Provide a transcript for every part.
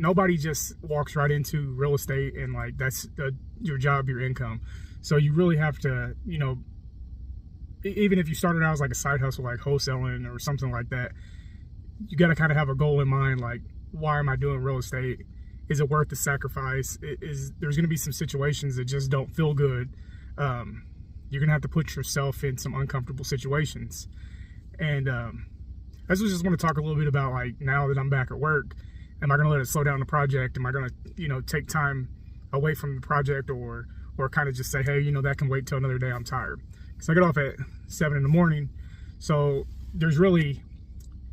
nobody just walks right into real estate and like that's your job, your income. So you really have to, you know, even if you started out as like a side hustle, like wholesaling or something like that, you got to kind of have a goal in mind. Like, why am I doing real estate? Is it worth the sacrifice? There's going to be some situations that just don't feel good. You're going to have to put yourself in some uncomfortable situations. And I just want to talk a little bit about, like, now that I'm back at work, am I going to let it slow down the project? Am I going to, you know, take time away from the project, or kind of just say, hey, you know, that can wait till another day, I'm tired? Because I get off at 7 in the morning. So there's really,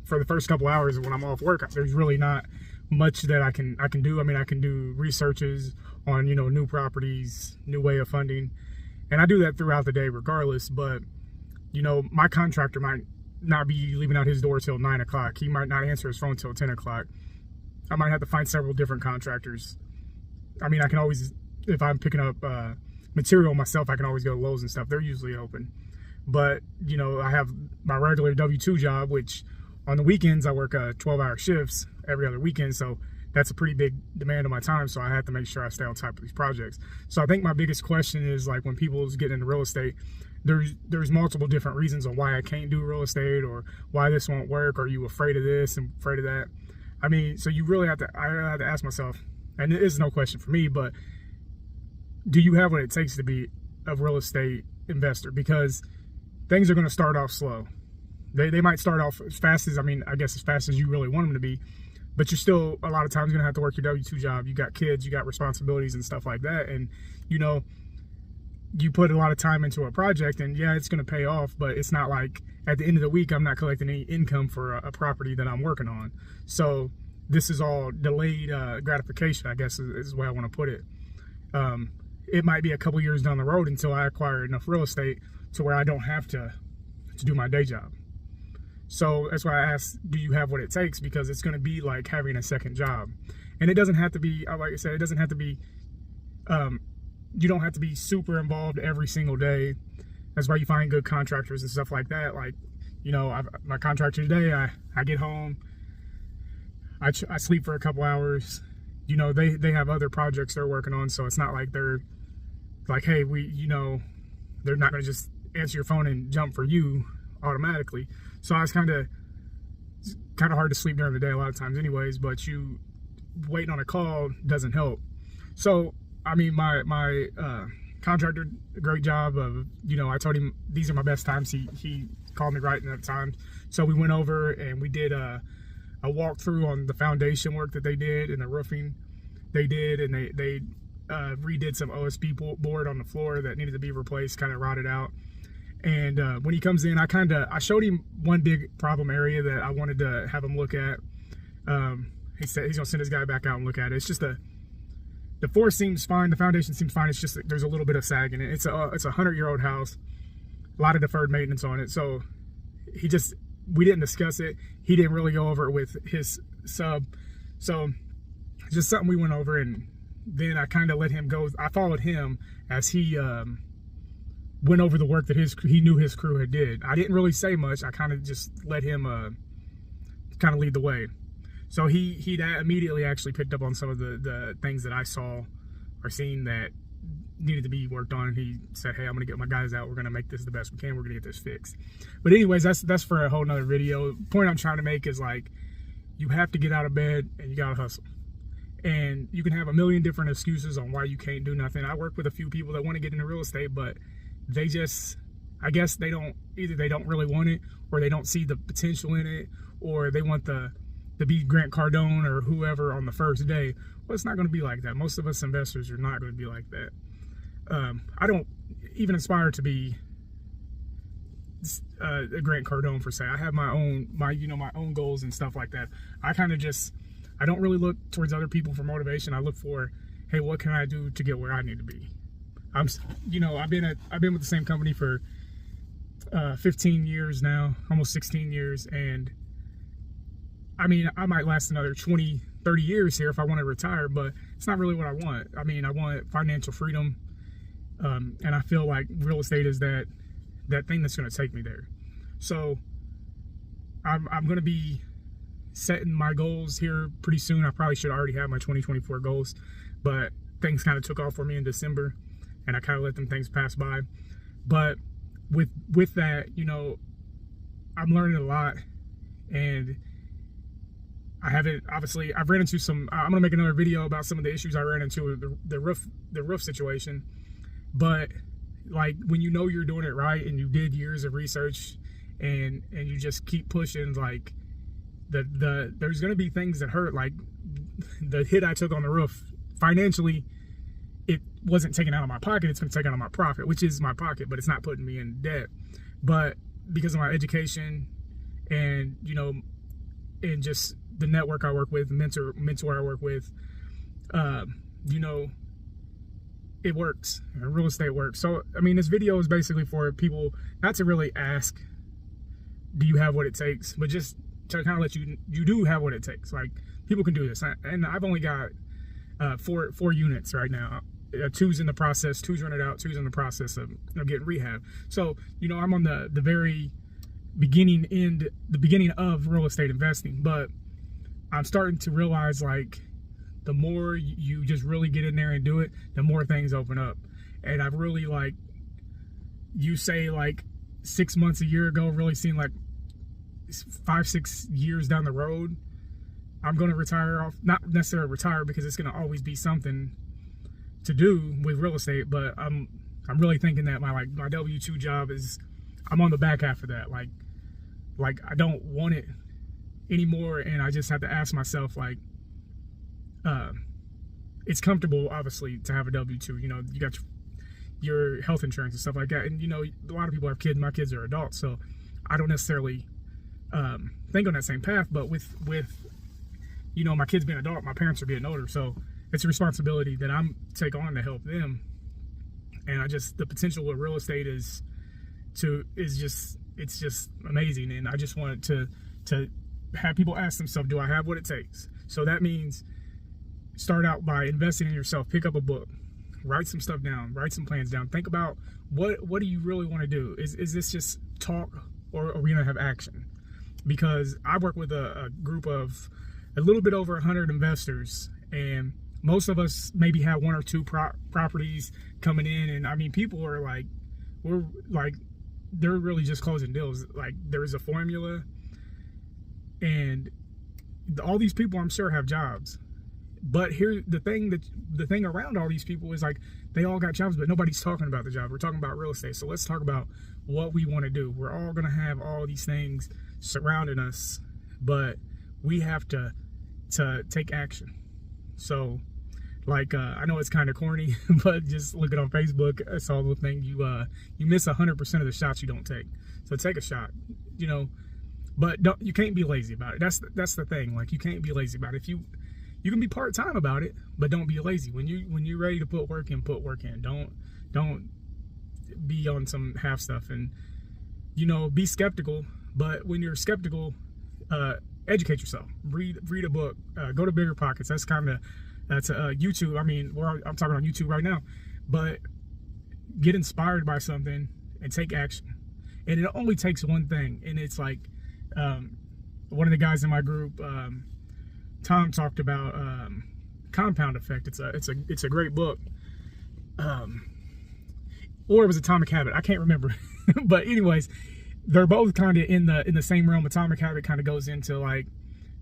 for the first couple hours when I'm off work, there's really not much that I can do. I mean, I can do researches on, you know, new properties, new way of funding. And I do that throughout the day regardless. But, you know, my contractor might not be leaving out his door till 9 o'clock. He might not answer his phone till 10 o'clock. I might have to find several different contractors. I mean, I can always, if I'm picking up material myself, I can always go to Lowe's and stuff. They're usually open. But, you know, I have my regular W-2 job, which on the weekends I work 12-hour shifts every other weekend. So that's a pretty big demand of my time. So I have to make sure I stay on top of these projects. So I think my biggest question is, like, when people get into real estate, there's multiple different reasons on why I can't do real estate, or why this won't work. Are you afraid of this and afraid of that? I mean, so you really have to, I have to ask myself, and it is no question for me, but do you have what it takes to be a real estate investor? Because things are going to start off slow. They might start off as fast as, I mean, I guess as fast as you really want them to be, but you're still a lot of times going to have to work your W-2 job. You got kids, you got responsibilities and stuff like that. And, you know, you put a lot of time into a project, and yeah, it's going to pay off, but it's not like at the end of the week, I'm not collecting any income for a property that I'm working on. So this is all delayed gratification, I guess is the way I want to put it. It might be a couple years down the road until I acquire enough real estate to where I don't have to do my day job. So that's why I asked, do you have what it takes? Because it's going to be like having a second job. And it doesn't have to be, like I said, it doesn't have to be, you don't have to be super involved every single day. That's why you find good contractors and stuff like that. Like, you know, my contractor today, I get home, I sleep for a couple hours. You know, they have other projects they're working on, so it's not like they're like, hey, you know, they're not going to just answer your phone and jump for you automatically. So I was kind of hard to sleep during the day a lot of times anyways, but you waiting on a call doesn't help. So, I mean, my contractor, a great job of, you know, I told him these are my best times. He called me right in that time. So we went over and we did a walkthrough on the foundation work that they did and the roofing they did, and they redid some OSB board on the floor that needed to be replaced, kind of rotted out. And when he comes in, I showed him one big problem area that I wanted to have him look at. He said he's gonna send his guy back out and look at it. It's just the floor seems fine, the foundation seems fine. It's just that there's a little bit of sag in it. It's a 100-year-old house, a lot of deferred maintenance on it. So we didn't discuss it. He didn't really go over it with his sub. So just something we went over, and then I kind of let him go. I followed him as he went over the work that he knew his crew had did. I didn't really say much. I kind of just let him kind of lead the way. So he immediately actually picked up on some of the things that I saw or seen that needed to be worked on. And he said, hey, I'm going to get my guys out. We're going to make this the best we can. We're going to get this fixed. But anyways, that's for a whole nother video. The point I'm trying to make is, like, you have to get out of bed and you got to hustle. And you can have a million different excuses on why you can't do nothing. I work with a few people that want to get into real estate, but they just, I guess either they don't really want it, or they don't see the potential in it, or they want to be Grant Cardone or whoever on the first day. Well, it's not going to be like that. Most of us investors are not going to be like that. I don't even aspire to be a Grant Cardone per se. I have my own goals and stuff like that. I don't really look towards other people for motivation. I look for, hey, what can I do to get where I need to be? I've been with the same company for 15 years now, almost 16 years, and I mean, I might last another 20, 30 years here if I want to retire, but it's not really what I want. I mean, I want financial freedom, and I feel like real estate is that thing that's going to take me there. So I'm going to be setting my goals here pretty soon. I probably should already have my 2024 goals, but things kind of took off for me in December, and I kind of let them things pass by. But with that, you know, I'm learning a lot, and I haven't, obviously, I've ran into some, I'm gonna make another video about some of the issues I ran into with the roof situation. But like, when you know you're doing it right and you did years of research and you just keep pushing, like there's gonna be things that hurt. Like the hit I took on the roof financially, it wasn't taken out of my pocket, it's been taken out of my profit, which is my pocket, but it's not putting me in debt. But because of my education and, you know, and just the network I work with, mentor I work with, you know, it works. Real estate works. So, I mean, this video is basically for people not to really ask, do you have what it takes? But just to kind of let you do have what it takes. Like, people can do this. And I've only got four units right now. Two's in the process, two's rented out, two's in the process of getting rehab. So, you know, I'm on the very beginning of real estate investing, but I'm starting to realize, like, the more you just really get in there and do it, the more things open up. And I've really, like, you say like 6 months, a year ago, really seen like 5-6 years down the road, I'm going to retire off, not necessarily retire because it's going to always be something to do with real estate, but I'm really thinking that my W-2 job is, I'm on the back half of that. Like I don't want it anymore, and I just have to ask myself, like, it's comfortable, obviously, to have a W-2. You know, you got your health insurance and stuff like that, and you know, a lot of people have kids. My kids are adults, so I don't necessarily think on that same path. But with you know, my kids being adult, my parents are getting older, so it's a responsibility that I'm take on to help them. And the potential of real estate is just amazing. And I just wanted to have people ask themselves, do I have what it takes? So that means start out by investing in yourself. Pick up a book, write some stuff down, write some plans down. Think about what do you really want to do? Is this just talk, or are we gonna have action? Because I work with a group of a little bit over 100 investors, and most of us maybe have 1 or 2 properties coming in. And I mean, people are like, they're really just closing deals. Like, there's a formula, and all these people, I'm sure, have jobs. But here, the thing around all these people is, like, they all got jobs, but nobody's talking about the job. We're talking about real estate. So let's talk about what we want to do. We're all going to have all these things surrounding us, but we have to take action. So, like, I know it's kind of corny, but just look it on Facebook. It's all the thing. You miss 100% of the shots you don't take. So take a shot, you know. But you can't be lazy about it. That's the thing. Like, you can't be lazy about it. If you can be part-time about it, but don't be lazy. When you're ready to put work in, put work in. Don't be on some half stuff. And, you know, be skeptical. But when you're skeptical, educate yourself. Read a book. Go to Bigger Pockets. That's YouTube. I mean, I'm talking on YouTube right now. But get inspired by something and take action. And it only takes one thing. And it's like, one of the guys in my group, Tom, talked about compound effect. It's a great book. Or it was Atomic Habit. I can't remember. But anyways, they're both kind of in the same realm. Atomic Habit kind of goes into, like,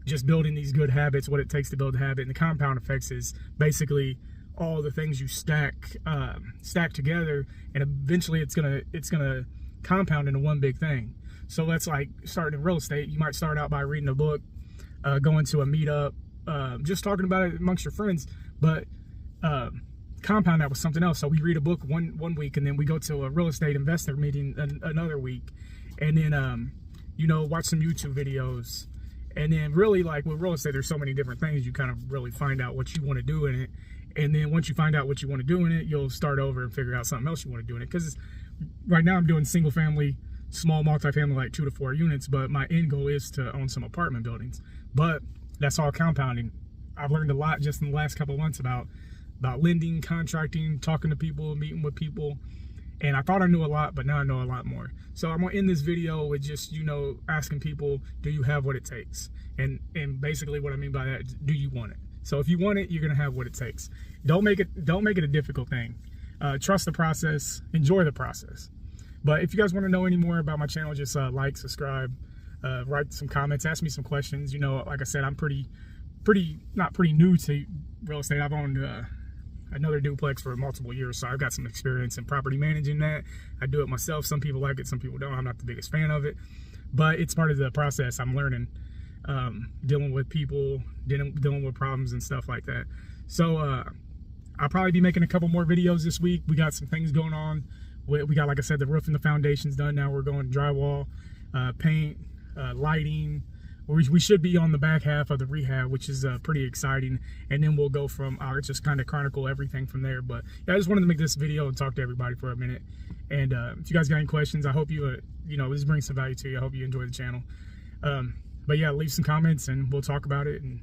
just building these good habits, what it takes to build a habit. And the compound effects is basically all the things you stack together, and eventually it's gonna compound into one big thing. So that's like starting in real estate. You might start out by reading a book, going to a meetup, just talking about it amongst your friends, but compound that with something else. So we read a book one week, and then we go to a real estate investor meeting another week, and then you know, watch some YouTube videos. And then really, like, with real estate, there's so many different things. You kind of really find out what you want to do in it. And then once you find out what you want to do in it, you'll start over and figure out something else you want to do in it. Because right now I'm doing single family, small multifamily, like 2 to 4 units. But my end goal is to own some apartment buildings. But that's all compounding. I've learned a lot just in the last couple of months about lending, contracting, talking to people, meeting with people. And I thought I knew a lot, but now I know a lot more. So I'm gonna end this video with just, asking people, do you have what it takes? And basically what I mean by that, do you want it? So if you want it, you're gonna have what it takes. Don't make it a difficult thing. Trust the process, enjoy the process. But if you guys want to know any more about my channel, just like, subscribe, write some comments, ask me some questions. Like I said, I'm not pretty new to real estate. I've owned another duplex for multiple years, so I've got some experience in property managing that. I do it myself. Some people like it, some people don't. I'm not the biggest fan of it, but it's part of the process. I'm learning, dealing with people, dealing with problems and stuff like that. So I'll probably be making a couple more videos this week. We got some things going on. We got, like I said, the roof and the foundations done. Now we're going drywall, paint, lighting. We should be on the back half of the rehab, which is pretty exciting. And then we'll go from, just kind of chronicle everything from there. But yeah, I just wanted to make this video and talk to everybody for a minute. And if you guys got any questions, I hope you, this brings some value to you. I hope you enjoy the channel. But yeah, leave some comments and we'll talk about it. And